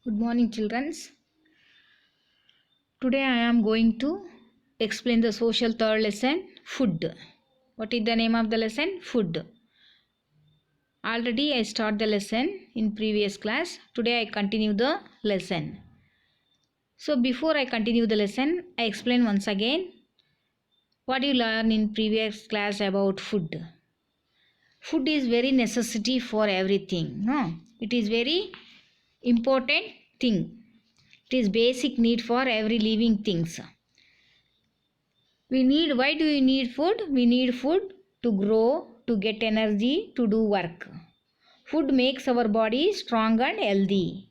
Good morning, children. Today I am going to explain the social third lesson, food. What is the name of the lesson? Food. Already I start the lesson in previous class. Today I continue the lesson. So before I continue the lesson, I explain once again what you learn in previous class about food. Food is very necessity for everything. No? It is very important thing. It is basic need for every living things. Why do we need food? We need food to grow, to get energy, to do work. Food makes our body strong and healthy.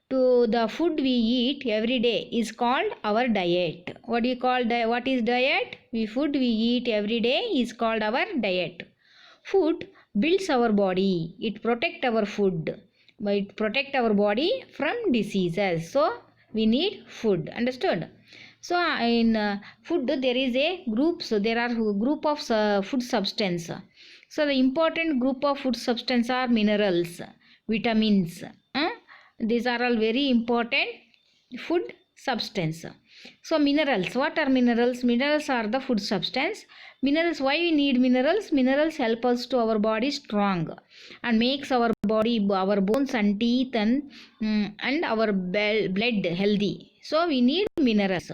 The food we eat every day is called our diet. What do you call what is diet? Food we eat every day is called our diet. Food builds our body. It protects our food. It protects our body from diseases. So we need food. Understood? So in food there is a group. So there are group of food substance. So the important group of food substance are minerals, vitamins. These are all very important food substance. So minerals. What are minerals? Minerals are the food substance. Minerals. Why we need minerals? Minerals help us to our body strong and makes our body, our bones and teeth and our blood healthy. So we need minerals.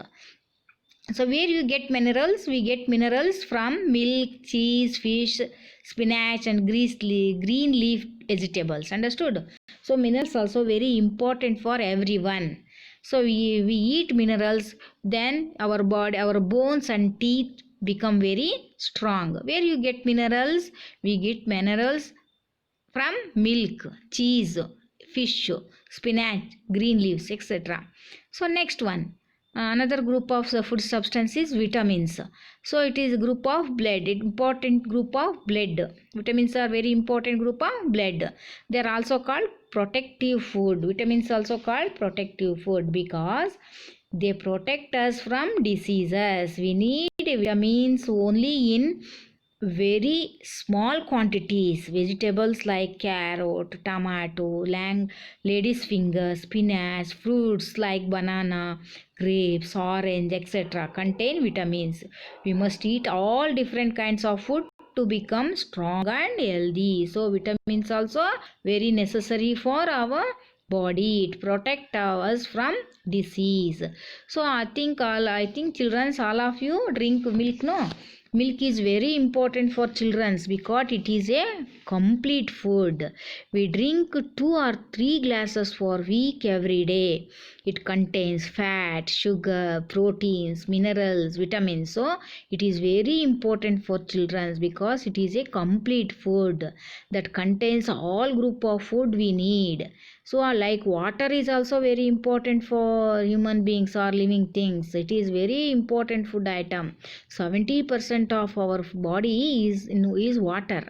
So where you get minerals? We get minerals from milk, cheese, fish, spinach and green leaf vegetables. Understood? So minerals also very important for everyone. So we eat minerals, then our body, our bones and teeth become very strong. Where you get minerals? We get minerals from milk, cheese, fish, spinach, green leaves, etc. So next one, another group of food substance is vitamins. So it is a group of blood, important group of blood. Vitamins are very important group of blood. They are also called protective food. Vitamins also called protective food because they protect us from diseases. We need vitamins only in very small quantities. Vegetables like carrot, tomato, lady's finger, spinach, fruits like banana, grapes, orange, etc. contain vitamins. We must eat all different kinds of food to become strong and healthy. So vitamins also very necessary for our body. It protect us from disease. So I think children, all of you drink milk, no? Milk is very important for children because it is a complete food. We drink 2 or 3 glasses for week every day. It contains fat, sugar, proteins, minerals, vitamins. So it is very important for children because it is a complete food that contains all group of food we need. So like water is also very important for human beings or living things. It is very important food item. 70% of our body is water.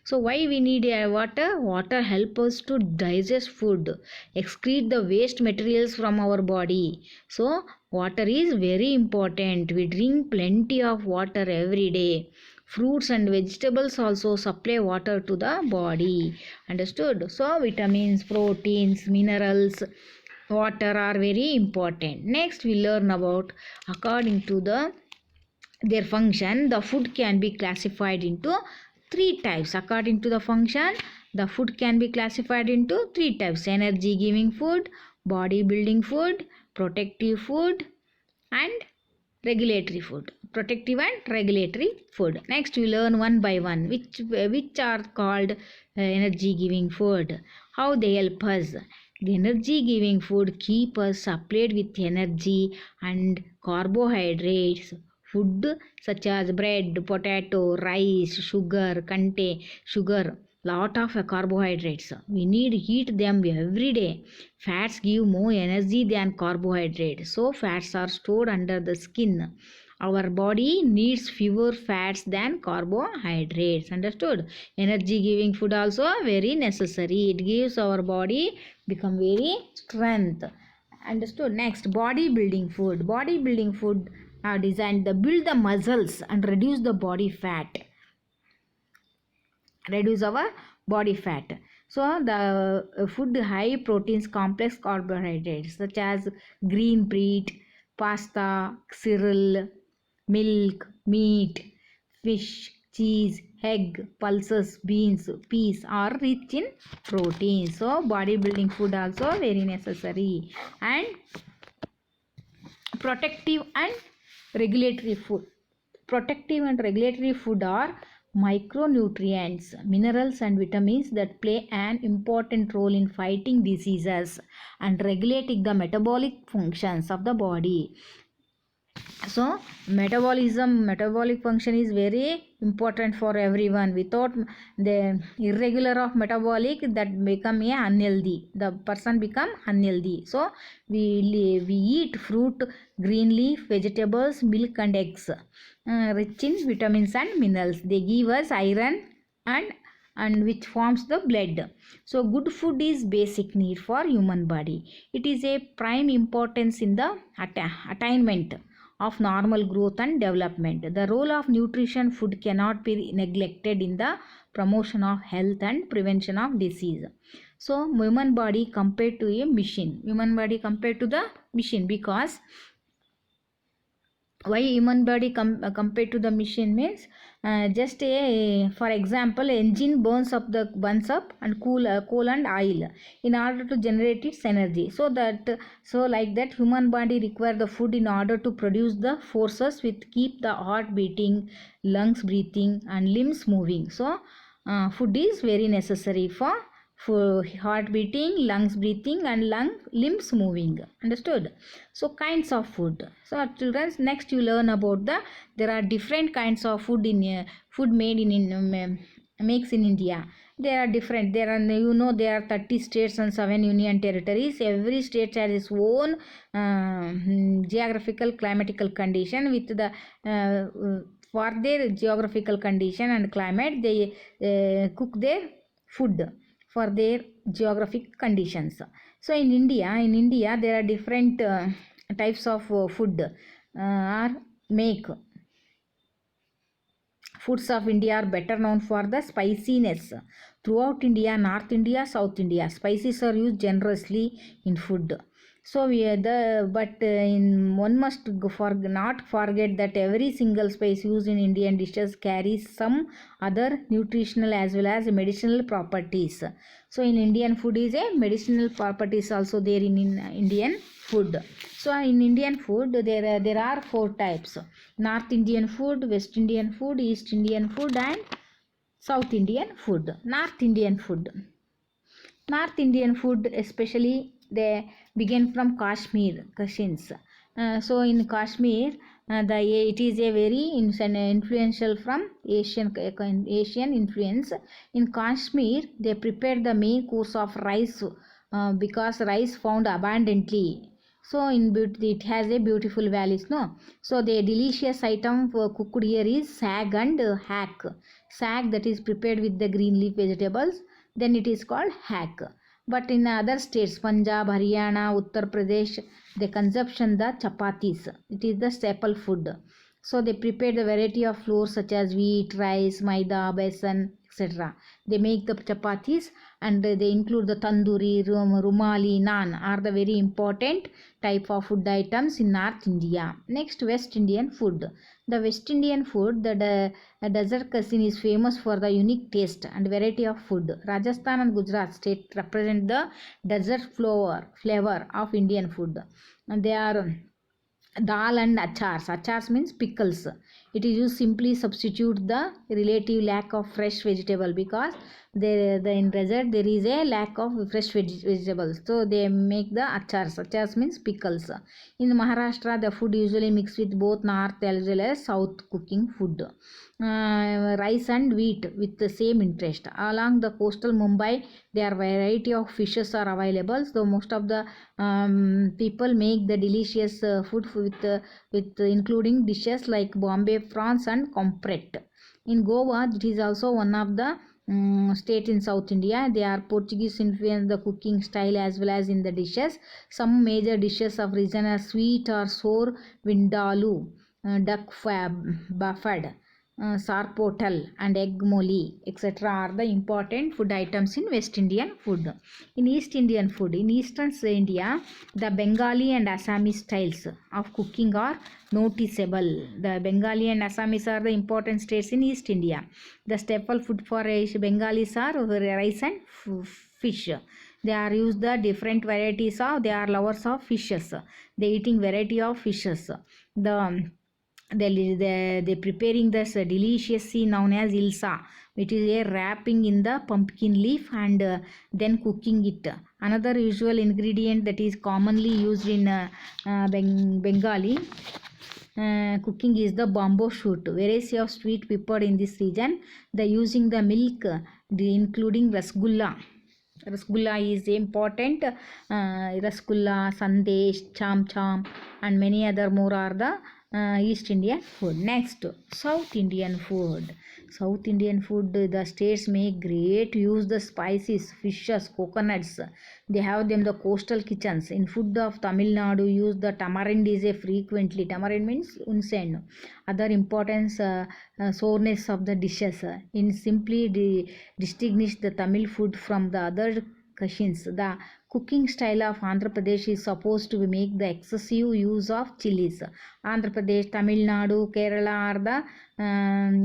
So why we need water? Water help us to digest food, excrete the waste materials from our body. So water is very important. We drink plenty of water every day. Fruits and vegetables also supply water to the body. Understood? So vitamins, proteins, minerals, water are very important. Next we learn about according to their function. The food can be classified into 3 types. According to the function, the food can be classified into 3 types: energy giving food, body building food, protective food and regulatory food. Protective and regulatory food. Next we learn one by one which are called energy giving food, how they help us. The energy giving food keep us supplied with energy and carbohydrates. Food such as bread, potato, rice, sugar, lot of carbohydrates. We need eat them every day. Fats give more energy than carbohydrates. So fats are stored under the skin. Our body needs fewer fats than carbohydrates. Understood? Energy giving food also very necessary. It gives our body become very strength. Understood? Next, body building food. Body building food are designed to build the muscles and reduce the body fat. Reduce our body fat. So the food high proteins, complex carbohydrates such as green bread, pasta, cereal, milk, meat, fish, cheese, egg, pulses, beans, peas are rich in protein. So bodybuilding food also very necessary. And protective and regulatory food. Protective and regulatory food are micronutrients, minerals and vitamins that play an important role in fighting diseases and regulating the metabolic functions of the body. So metabolic function is very important for everyone. Without the irregular of metabolic, that become a unhealthy, the person become unhealthy. So we eat fruit, green leaf vegetables, milk and eggs, rich in vitamins and minerals. They give us iron and which forms the blood. So good food is basic need for human body. It is a prime importance in the attainment of normal growth and development. The role of nutrition food cannot be neglected in the promotion of health and prevention of disease. So human body compared to a machine. Human body compared to the machine, because why human body compared to the machine means, just a for example, engine burns up and coal and oil in order to generate its energy. So like that human body require the food in order to produce the forces which keep the heart beating, lungs breathing and limbs moving. So food is very necessary for heart beating, lungs breathing and limbs moving. Understood? So kinds of food. So children, next you learn about there are different kinds of food in food made in makes in India. There are different. There are there are 30 states and 7 union territories. Every state has its own geographical climatical condition. With the for their geographical condition and climate, they cook their food for their geographic conditions. So in India there are different types of food are make. Foods of India are better known for the spiciness. Throughout India, North India, South India, spices are used generously in food. So one must not forget that every single spice used in Indian dishes carries some other nutritional as well as medicinal properties. So in Indian food is a medicinal properties also there in Indian food. So in Indian food there are 4 types: North Indian food, West Indian food, East Indian food and South Indian food. North Indian food especially they begin from Kashmir, Kashins. So in Kashmir, it is a very influential from Asian influence. In Kashmir, they prepare the main course of rice because rice found abundantly. So it has a beautiful valleys, no? So the delicious item cooked here is sag and hack. Sag, that is prepared with the green leaf vegetables. Then it is called hack. But in other states, Punjab, Haryana, Uttar Pradesh, they consumption the chapatis. It is the staple food. So they prepare the variety of flours such as wheat, rice, maida, besan, etc. They make the chapatis and they include the tandoori, rumali, naan are the very important type of food items in North India. Next, West Indian food. The West Indian food, the desert cuisine is famous for the unique taste and variety of food. Rajasthan and Gujarat state represent the desert flavor of Indian food. And they are dal and achars. Achars means pickles. It is used simply substitute the relative lack of fresh vegetable, because in desert there is a lack of fresh vegetables. So they make the achars. Achars means pickles. In Maharashtra, the food usually mixed with both north as well as south cooking food. Rice and wheat with the same interest. Along the coastal Mumbai, there are variety of fishes are available. So most of the people make the delicious food with including dishes like Bombay prawns and compret. In Goa, it is also one of the state in South India. They are Portuguese influence the cooking style as well as in the dishes. Some major dishes of region are sweet or sour vindaloo, duck buffet, sarpotel and egg molly etc. are the important food items in West Indian food. In East Indian food, in Eastern India, the Bengali and Assamese styles of cooking are noticeable. The Bengali and Assamese are the important states in East India. The staple food for Bengalis are rice and fish. They are used the different varieties of, they are lovers of fishes. They eating variety of fishes. They preparing this delicious sea known as ilsa, which is a wrapping in the pumpkin leaf and then cooking it. Another usual ingredient that is commonly used in Bengali cooking is the bamboo shoot. Variety of sweet peppered in this region. They using the milk, including rasgulla. Rasgulla is important. Rasgulla, sandesh, cham cham, and many other more are the East Indian food. Next, South Indian food. South Indian food, the states make great use the spices, fishes, coconuts. They have them the coastal kitchens. In food of Tamil Nadu, use the tamarind is a frequently. Tamarind means unsen. Other importance soreness of the dishes. In simply distinguish the Tamil food from the other cuisines. The cooking style of Andhra Pradesh is supposed to make the excessive use of chilies. Andhra Pradesh, Tamil Nadu, Kerala are the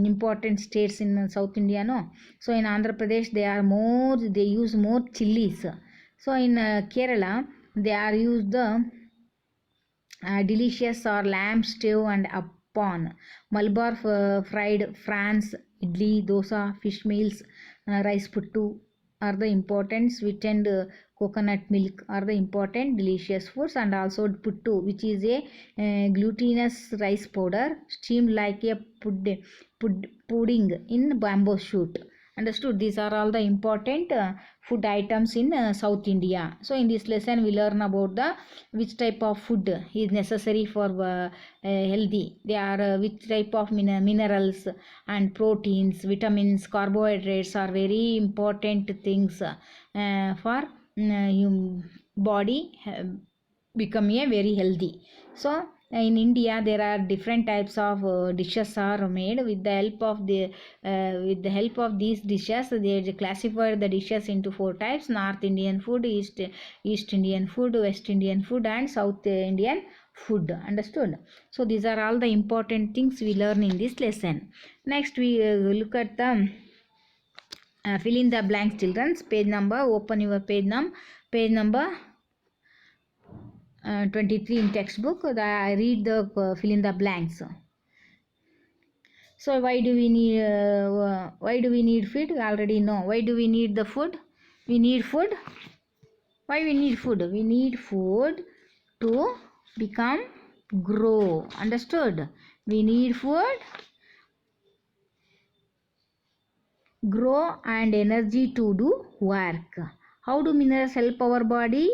important states in South India. No, so in Andhra Pradesh they use more chilies. So in Kerala they are used the delicious or lamb stew and upon Malabar fried France, idli, dosa, fish meals, rice puttu are the important sweetened coconut milk are the important delicious foods, and also puttu, which is a glutinous rice powder steamed like a pudding in bamboo shoot. Understood? These are all the important food items in South India. So in this lesson we learn about the which type of food is necessary for healthy. They are which type of minerals and proteins, vitamins, carbohydrates are very important things for body become a very healthy. So in India there are different types of dishes are made with the help of these dishes. They classified the dishes into 4 types: North Indian food, East Indian food, West Indian food, and South Indian food. Understood? So these are all the important things we learn in this lesson. Next we look at the fill in the blanks, children's. Page number, open your page number 23 in textbook. I read the fill in the blanks. So why do we need food? We already know. Why do we need the food? We need food. Why we need food? We need food to become grow. Understood? We need food, grow, and energy to do work. How do minerals help our body?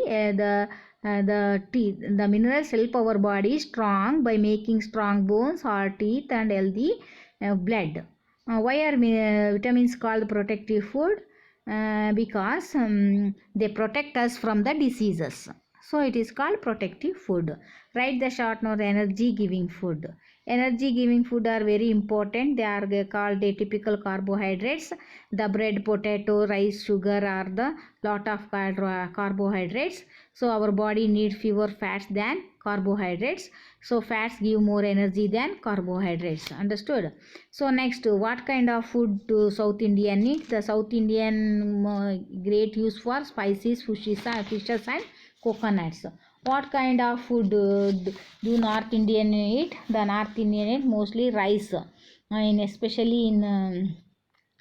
The minerals help our body strong by making strong bones, or teeth, and healthy blood. Why are vitamins called protective food? Because they protect us from the diseases. So it is called protective food. Write the short note: energy giving food. Energy giving food are very important. They are called atypical carbohydrates. The bread, potato, rice, sugar are the lot of carbohydrates. So our body needs fewer fats than carbohydrates. So fats give more energy than carbohydrates. Understood? So next, what kind of food do South Indian need? The South Indian great use for spices, fishes and coconuts. What kind of food do North Indian eat? The North Indian eat mostly rice. Especially in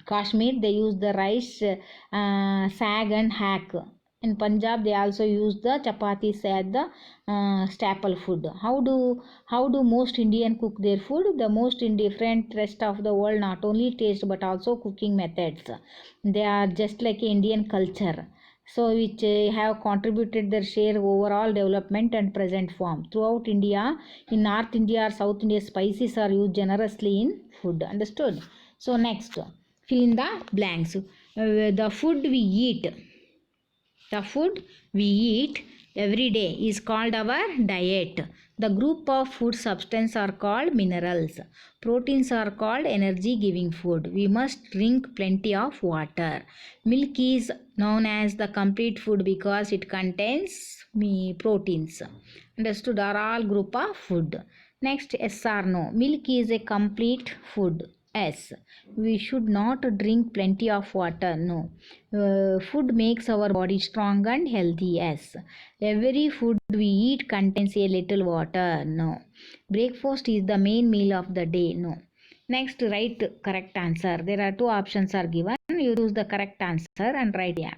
Kashmir they use the rice, sag and hack. In Punjab they also use the chapatis as the staple food. How do most Indian cook their food? The most in different rest of the world, not only taste but also cooking methods. They are just like Indian culture, so which have contributed their share overall development and present form. Throughout India, in North India or South India, spices are used generously in food. Understood? So next, fill in the blanks. The food we eat every day is called our diet. The group of food substance are called minerals. Proteins are called energy giving food. We must drink plenty of water. Milk is known as the complete food because it contains proteins. Understood? Are all group of food. Next, yes or no. Milk is a complete food. Yes. We should not drink plenty of water. No. Food makes our body strong and healthy. Yes. Every food we eat contains a little water. No. Breakfast is the main meal of the day. No. Next, write correct answer. There are two options are given. You choose the correct answer and write yeah.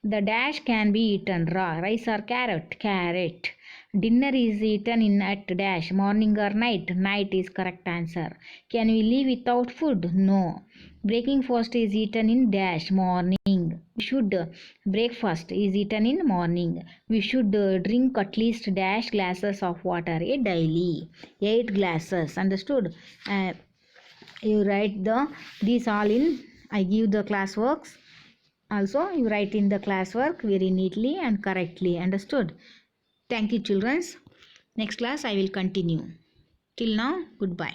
The dash can be eaten raw. Rice or carrot? Carrot. Dinner is eaten in at dash. Morning or night? Night is correct answer. Can we live without food? No. Breaking fast is eaten in dash. Morning. We should breakfast is eaten in morning. We should drink at least dash glasses of water a daily. 8 glasses. Understood? You write these all in. I give the classworks. Also, you write in the classwork very neatly and correctly. Understood? Thank you, children. Next class I will continue. Till now, goodbye.